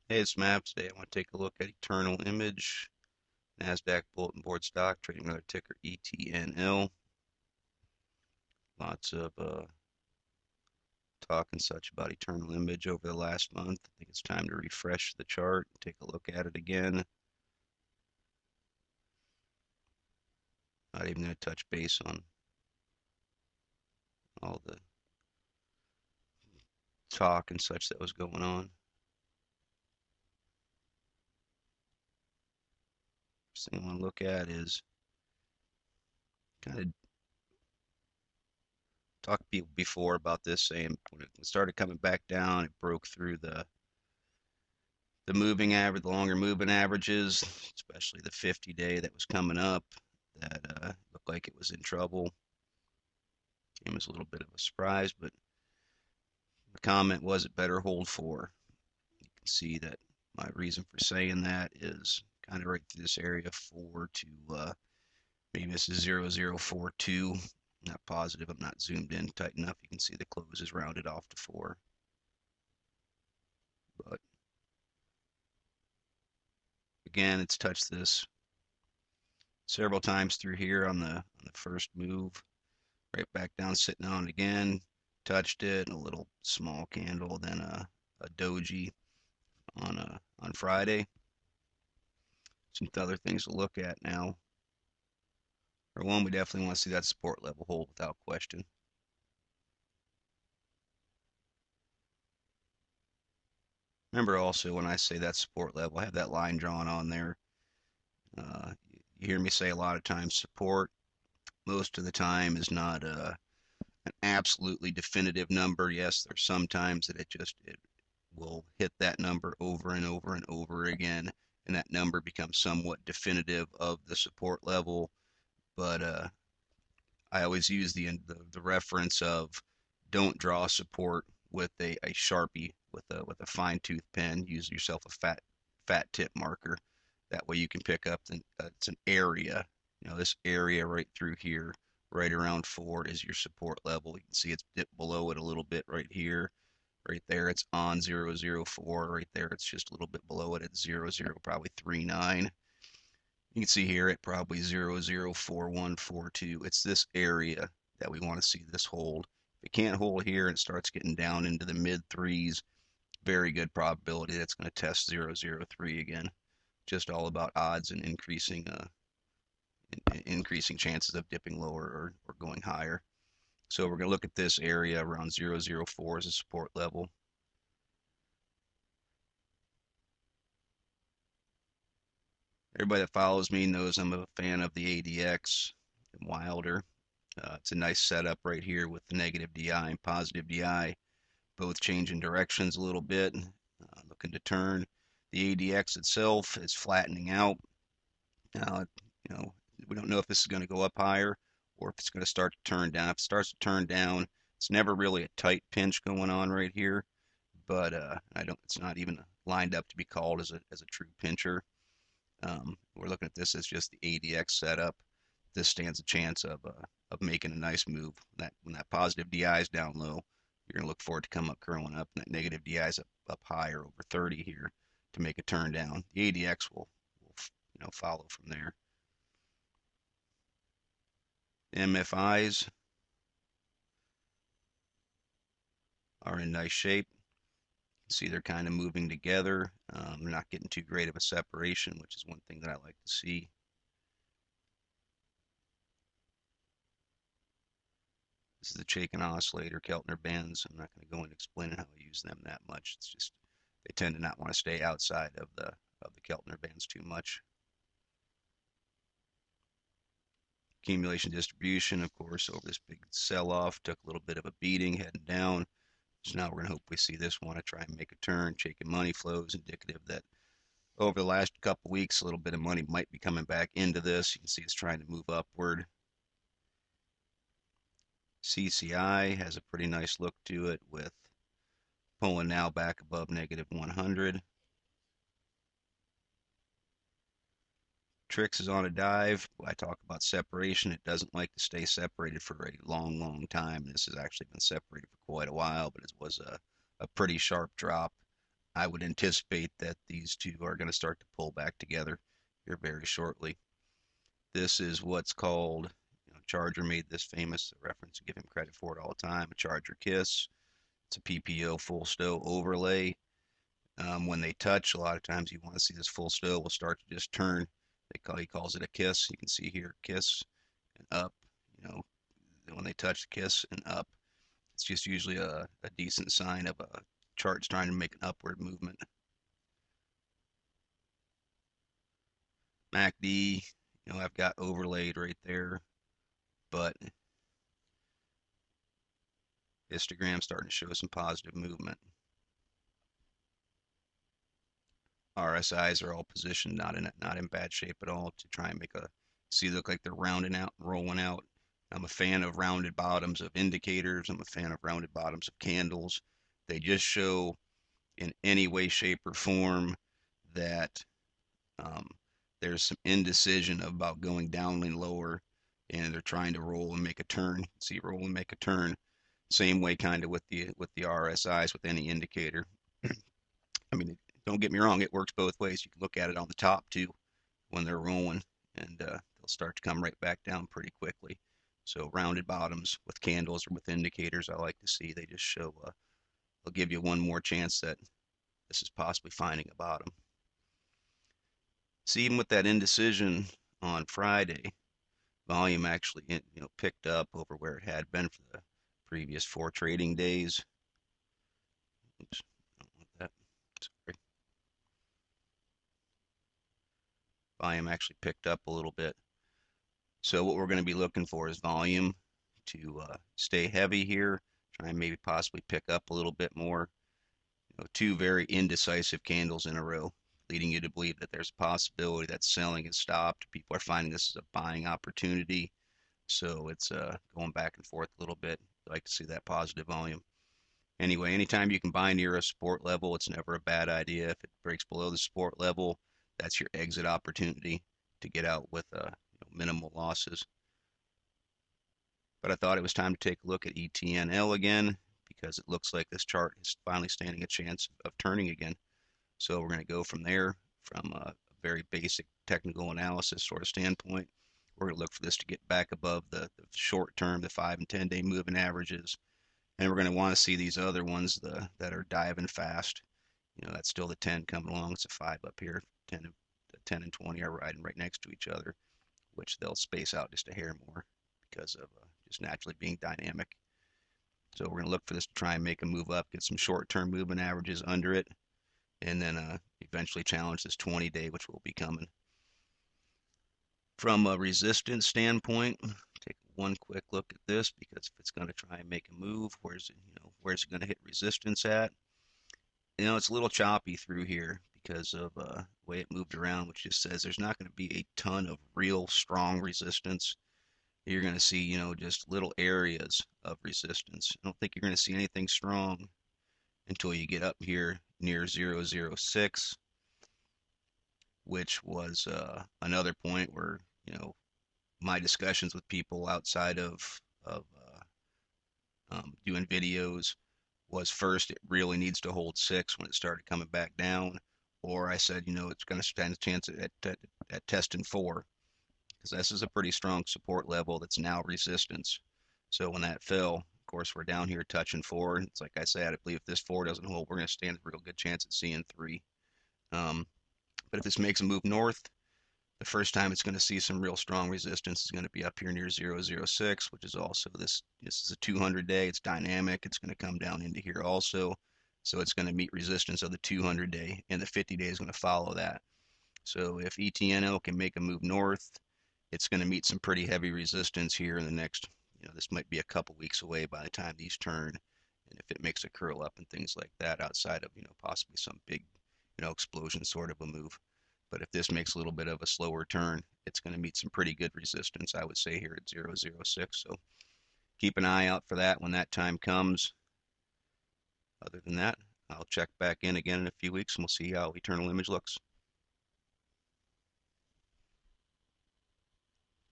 Hey, it's Maps. Today I want to take a look at Eternal Image, NASDAQ Bulletin Board stock, trading under ticker ETNL. Lots of talk and such about Eternal Image over the last month. I think it's time to refresh the chart and take a look at it again. Not even going to touch base on all the talk and such that was going on. First thing I want to look at is kind of talked before about this, saying when it started coming back down, it broke through the moving average, the longer moving averages, especially the 50-day that was coming up, that looked like it was in trouble. Came as a little bit of a surprise, but the comment was it better hold for. You can see that my reason for saying that is kind of right through this area 4 to maybe this is 0042. Not positive. I'm not zoomed in tight enough. You can see the close is rounded off to 4. But again, it's touched this several times through here on the first move. Right back down, sitting on it again. Touched it, a little small candle, then a doji on Friday. Some other things to look at now. For one, we definitely want to see that support level hold without question. Remember also when I say that support level, I have that line drawn on there. You hear me say a lot of times support most of the time is not an absolutely definitive number. Yes, there's some times that it will hit that number over and over and over again, and that number becomes somewhat definitive of the support level. But I always use the reference of don't draw support with a Sharpie with a fine tooth pen. Use yourself a fat tip marker. That way you can pick up it's an area. You know, this area right through here, right around 4 is your support level. You can see it's dipped below it a little bit right here. Right there, it's on 004. Right there, it's just a little bit below it at 00, probably 39. You can see here at probably 004142. It's this area that we want to see this hold. If it can't hold here and it starts getting down into the mid threes, very good probability that's going to test 003 again. Just all about odds and increasing chances of dipping lower or going higher. So we're going to look at this area around 004 as a support level. Everybody that follows me knows I'm a fan of the ADX and Wilder. It's a nice setup right here with the negative DI and positive DI, both changing directions a little bit, looking to turn. The ADX itself is flattening out. Now, we don't know if this is going to go up higher or if it's going to start to turn down. If it starts to turn down, it's never really a tight pinch going on right here, but it's not even lined up to be called as a true pincher. We're looking at this as just the ADX setup. This stands a chance of making a nice move. When that positive DI is down low, you're going to look for it to come up curling up, and that negative DI is up higher over 30 here to make a turn down. The ADX will follow from there. MFIs are in nice shape. See, they're kind of moving together. They're not getting too great of a separation, which is one thing that I like to see. This is the Chaikin oscillator, Keltner bands. I'm not going to go into explaining how I use them that much. It's just they tend to not want to stay outside of the Keltner bands too much. Accumulation distribution, of course, over this big sell-off, took a little bit of a beating heading down. So now we're going to hope we see this one to try and make a turn. Chaikin money flows indicative that over the last couple weeks, a little bit of money might be coming back into this. You can see it's trying to move upward. CCI has a pretty nice look to it with pulling now back above negative 100. Trix is on a dive. I talk about separation. It doesn't like to stay separated for a long, long time. This has actually been separated for quite a while, but it was a pretty sharp drop I would anticipate that these two are going to start to pull back together here very shortly. This is what's called, Charger made this famous reference, give him credit for it all the time, a Charger kiss. It's a PPO full stow overlay. When they touch, a lot of times you want to see this full stow will start to just turn. He calls it a kiss. You can see here, kiss and up. You know, when they touch, kiss and up. It's just usually a decent sign of a chart's trying to make an upward movement. MACD, I've got overlaid right there, but histogram's starting to show some positive movement. RSIs are all positioned not in bad shape at all to try and look like they're rounding out, rolling out. I'm a fan of rounded bottoms of indicators. I'm a fan of rounded bottoms of candles. They just show in any way, shape, or form that um, there's some indecision about going down and lower, and they're trying to roll and make a turn. See, roll and make a turn. Same way, kind of with the RSIs with any indicator. I mean, don't get me wrong, it works both ways. You can look at it on the top too when they're rolling, and they'll start to come right back down pretty quickly. So rounded bottoms with candles or with indicators, I like to see. They just show, they'll give you one more chance that this is possibly finding a bottom. See, even with that indecision on Friday, volume actually picked up over where it had been for the previous 4 trading days. Oops, I don't want that. Sorry. Volume actually picked up a little bit. So what we're going to be looking for is volume to stay heavy here, try and maybe possibly pick up a little bit more. 2 very indecisive candles in a row, leading you to believe that there's a possibility that selling has stopped. People are finding this as a buying opportunity, so it's going back and forth a little bit. I like to see that positive volume. Anyway, anytime you can buy near a support level, it's never a bad idea. If it breaks below the support level, that's your exit opportunity to get out with minimal losses. But I thought it was time to take a look at ETNL again because it looks like this chart is finally standing a chance of turning again. So we're going to go from there, from a very basic technical analysis sort of standpoint. We're going to look for this to get back above the short term, the 5 and 10 day moving averages. And we're going to want to see these other ones that are diving fast. That's still the 10 coming along. It's a 5 up here. 10 and 20 are riding right next to each other, which they'll space out just a hair more because of just naturally being dynamic. So we're going to look for this to try and make a move up, get some short-term moving averages under it, and then eventually challenge this 20-day, which will be coming. From a resistance standpoint, take one quick look at this because if it's going to try and make a move, where's it going to hit resistance at? It's a little choppy through here because of the way it moved around, which just says there's not going to be a ton of real strong resistance. You're going to see, just little areas of resistance. I don't think you're going to see anything strong until you get up here near 006, which was another point where, my discussions with people outside of doing videos was first it really needs to hold 6 when it started coming back down, or I said, it's going to stand a chance at testing 4. Because this is a pretty strong support level that's now resistance. So when that fell, of course, we're down here touching 4. It's like I said, I believe if this 4 doesn't hold, we're going to stand a real good chance at seeing 3. But if this makes a move north, the first time it's going to see some real strong resistance is going to be up here near 006, which is also this is a 200-day. It's dynamic. It's going to come down into here also. So it's going to meet resistance of the 200-day, and the 50-day is going to follow that. So if ETNL can make a move north, it's going to meet some pretty heavy resistance here in the next, this might be a couple weeks away by the time these turn. And if it makes a curl up and things like that outside of, possibly some big, explosion sort of a move. But if this makes a little bit of a slower turn, it's going to meet some pretty good resistance, I would say, here at 006. So keep an eye out for that when that time comes. Other than that, I'll check back in again in a few weeks and we'll see how Eternal Image looks.